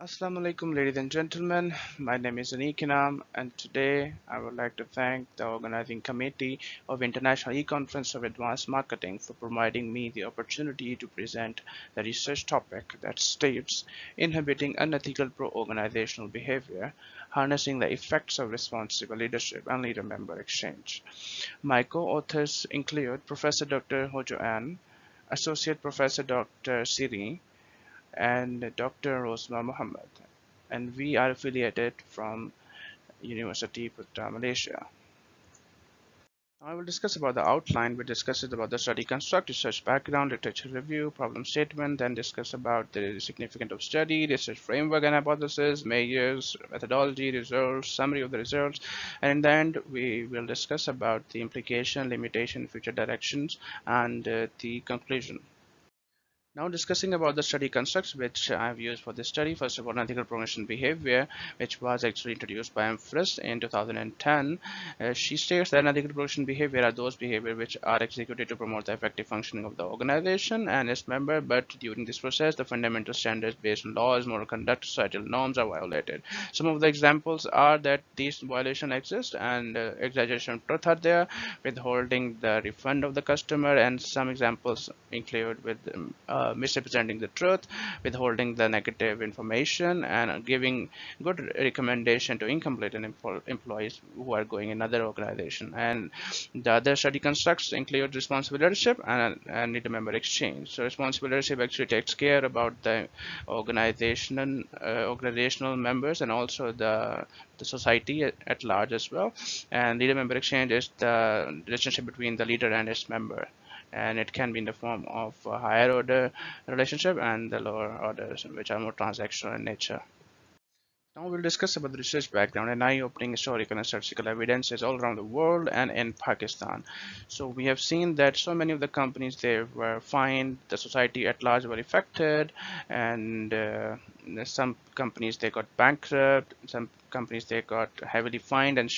Assalamu alaikum, ladies and gentlemen. My name is INAM, and today I would like to thank the organizing committee of International E-Conference of Advanced Marketing for providing me the opportunity to present the research topic that states inhibiting unethical pro-organizational behavior, harnessing the effects of responsible leadership and leader-member exchange. My co-authors include Professor Dr. Hojo An, Associate Professor Dr. Siri, and Dr. ROSMAH Mohammed, and we are affiliated from University PUTRA, Malaysia. I will discuss about the outline. We discuss about the study construct, research background, literature review, problem statement, then discuss about the significance of study, research framework and hypothesis, measures, methodology, results, summary of the results, and in the end we will discuss about the implication, limitation, future directions, and the conclusion. Now discussing about the study constructs which I have used for this study. First of all, ethical progression behavior, which was actually introduced by Empress in 2010. She states that ethical progression behavior are those behavior which are executed to promote the effective functioning of the organization and its member, but during this process the fundamental standards based on laws, moral conduct, societal norms are violated. Some of the examples are that these violations exist and exaggeration of truth are there, withholding the refund of the customer, and some examples include with misrepresenting the truth, withholding the negative information, and giving good recommendation to incomplete employees who are going in other organization. And the other study constructs include responsible leadership and leader member exchange. So responsible leadership actually takes care about the organizational members and also the society at large as well. And leader member exchange is the relationship between the leader and its member, and it can be in the form of a higher order relationship and the lower orders, which are more transactional in nature. Now we'll discuss about the research background and eye-opening historical and statistical evidences all around the world and in Pakistan. So we have seen that so many of the companies they were fined, the society at large were affected, and some companies they got bankrupt, some companies they got heavily fined and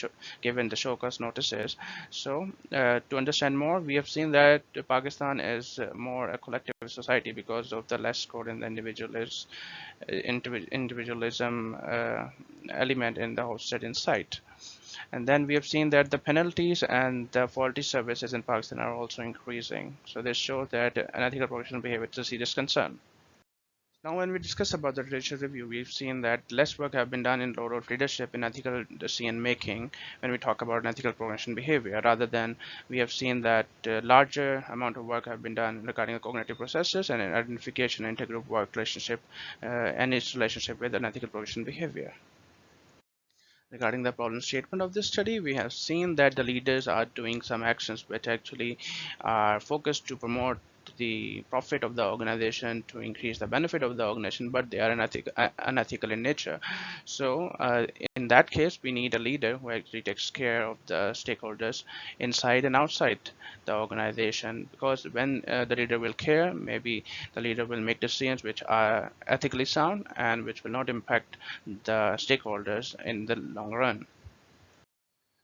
given the show cause notices. So to understand more, we have seen that Pakistan is more a collective society because of the less code in the individualism element in the hosted insight. And then we have seen that the penalties and the faulty services in Pakistan are also increasing. So this shows that unethical professional behavior is a serious concern. Now, when we discuss about the literature review, we've seen that less work have been done in role of leadership in ethical decision making when we talk about ethical progression behavior, rather than we have seen that larger amount of work have been done regarding the cognitive processes and identification, intergroup work relationship, and its relationship with unethical progression behavior. Regarding the problem statement of this study, we have seen that the leaders are doing some actions which actually are focused to promote the profit of the organization, to increase the benefit of the organization, but they are unethical in nature. So in that case, we need a leader who actually takes care of the stakeholders inside and outside the organization, because when the leader will care, maybe the leader will make decisions which are ethically sound and which will not impact the stakeholders in the long run.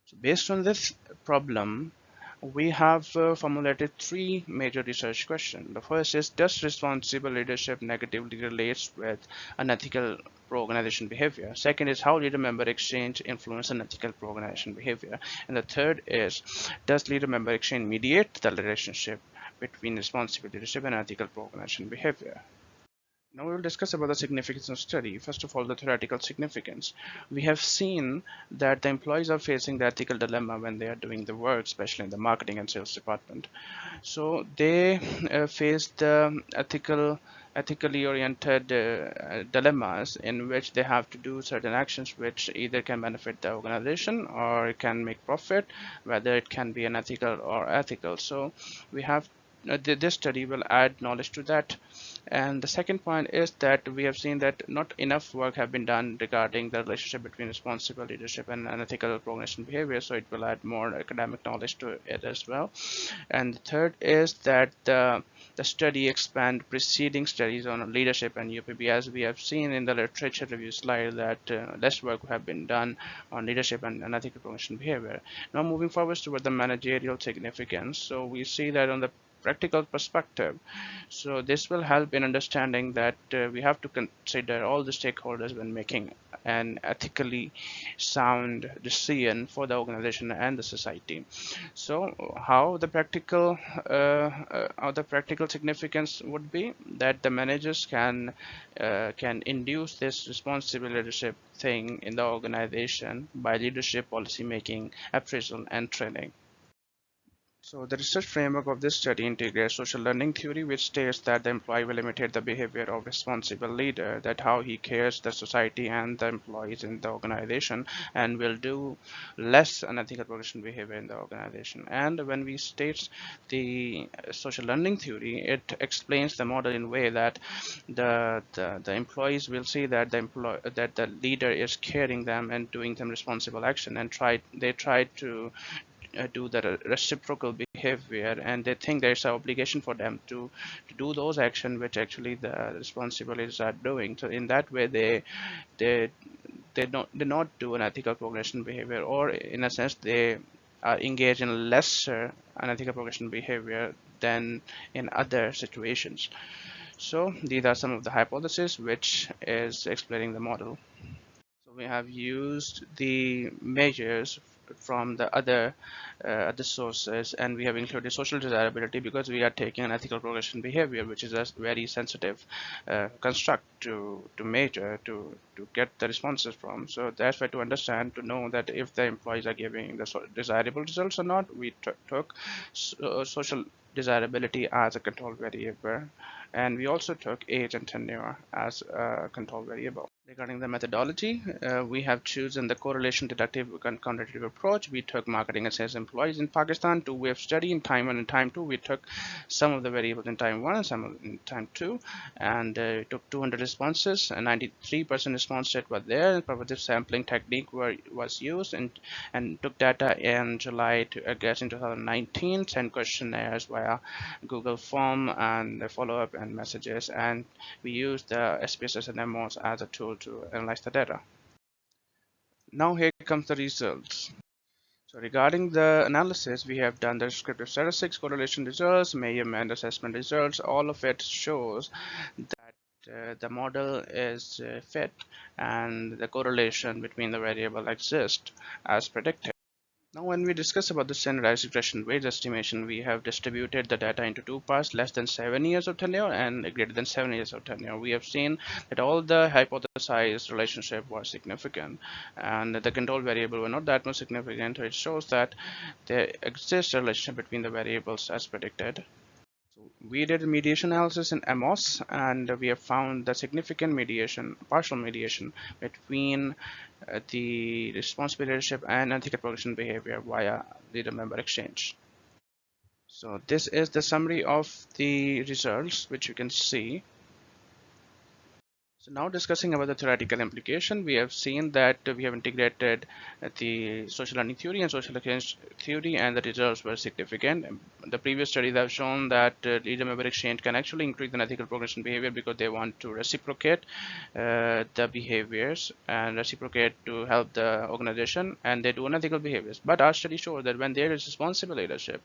So based on this problem, we have formulated three major research questions. The first is, does responsible leadership negatively relates with unethical pro-organization behavior? Second is, how leader-member exchange influence unethical pro-organization behavior? And the third is, does leader-member exchange mediate the relationship between responsible leadership and ethical pro-organization behavior? Now we will discuss about the significance of study. First of all, the theoretical significance. We have seen that the employees are facing the ethical dilemma when they are doing the work, especially in the marketing and sales department. So they face the ethically oriented dilemmas in which they have to do certain actions which either can benefit the organization or it can make profit, whether it can be unethical or ethical. So we have this study will add knowledge to that. And the second point is that we have seen that not enough work have been done regarding the relationship between responsible leadership and unethical progression behavior, so it will add more academic knowledge to it as well. And the third is that the study expand preceding studies on leadership and UPB, as we have seen in the literature review slide that less work have been done on leadership and unethical progression behavior. Now moving forward toward the managerial significance, so we see that on the practical perspective. So this will help in understanding that we have to consider all the stakeholders when making an ethically sound decision for the organization and the society. So how the practical significance would be that the managers can induce this responsible leadership thing in the organization by leadership, policy making, appraisal, and training. So the research framework of this study integrates social learning theory, which states that the employee will imitate the behavior of responsible leader, that how he cares the society and the employees in the organization, and will do less unethical progression behavior in the organization. And when we state the social learning theory, it explains the model in a way that the employees will see that the leader is caring them and doing them responsible action, and they try to do the reciprocal behavior, and they think there's an obligation for them to do those actions which actually the responsibilities are doing. So in that way they they not do an ethical progression behavior, or in a sense they are engaged in lesser unethical progression behavior than in other situations. So these are some of the hypotheses which is explaining the model. So we have used the measures from the other sources, and we have included social desirability because we are taking an ethical progression behavior, which is a very sensitive construct to measure to get the responses from. So that's why to understand, to know that if the employees are giving the desirable results or not, we took social desirability as a control variable, and we also took age and tenure as a control variable. Regarding the methodology, we have chosen the correlation deductive and quantitative approach. We took marketing and sales employees in Pakistan, 2-wave study in time 1 and time 2. We took some of the variables in time 1 and some in time 2, and took 200 responses, and 93% response rate were there. Pervasive sampling technique was used, and took data in July to August in 2019, sent questionnaires via Google form and the follow-up and messages, and we used the SPSS and MOS as a tool to analyze the data. Now here comes the results. So regarding the analysis, we have done the descriptive statistics, correlation results, measurement, assessment results. All of it shows that the model is fit and the correlation between the variable exists as predicted. Now, when we discuss about the standardized regression wage estimation, we have distributed the data into two parts: less than 7 years of tenure and greater than 7 years of tenure. We have seen that all the hypothesized relationship was significant, and the control variable were not that much significant. It shows that there exists a relationship between the variables as predicted. We did mediation analysis in MOS, and we have found the significant mediation, partial mediation between the responsible leadership and ethical progression behavior via leader-member exchange. So this is the summary of the results, which you can see. So now discussing about the theoretical implication, we have seen that we have integrated the social learning theory and social exchange theory, and the results were significant. The previous studies have shown that leader-member exchange can actually increase the ethical progression behavior because they want to reciprocate the behaviors and reciprocate to help the organization, and they do unethical behaviors. But our study showed that when there is responsible leadership,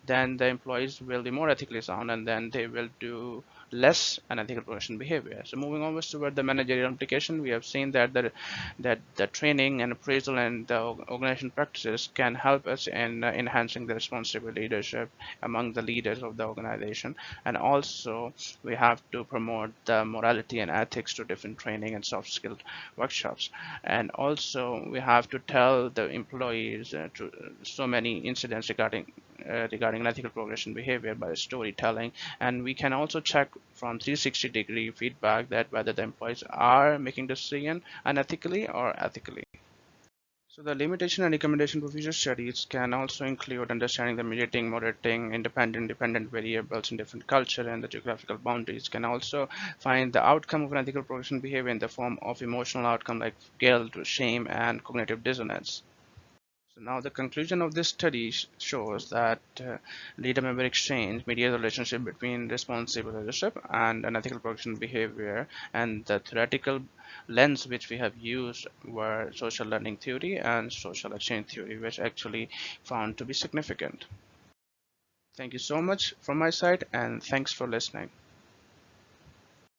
then the employees will be more ethically sound, and then they will do less unethical progression behavior. So moving on toward the managerial implication, we have seen that the training and appraisal and the organization practices can help us in enhancing the responsible leadership among the leaders of the organization, and also we have to promote the morality and ethics to different training and soft skill workshops, and also we have to tell the employees to so many incidents regarding ethical progression behavior by storytelling, and we can also check from 360-degree feedback that whether the employees are making decision unethically or ethically. So the limitation and recommendation for future studies can also include understanding the mediating, moderating, independent, dependent variables in different culture and the geographical boundaries. Can also find the outcome of an ethical progression behavior in the form of emotional outcome like guilt, shame, and cognitive dissonance. So now the conclusion of this study shows that leader-member exchange mediates the relationship between responsible leadership and unethical progression behavior, and the theoretical lens which we have used were social learning theory and social exchange theory, which actually found to be significant. Thank you so much from my side, and thanks for listening.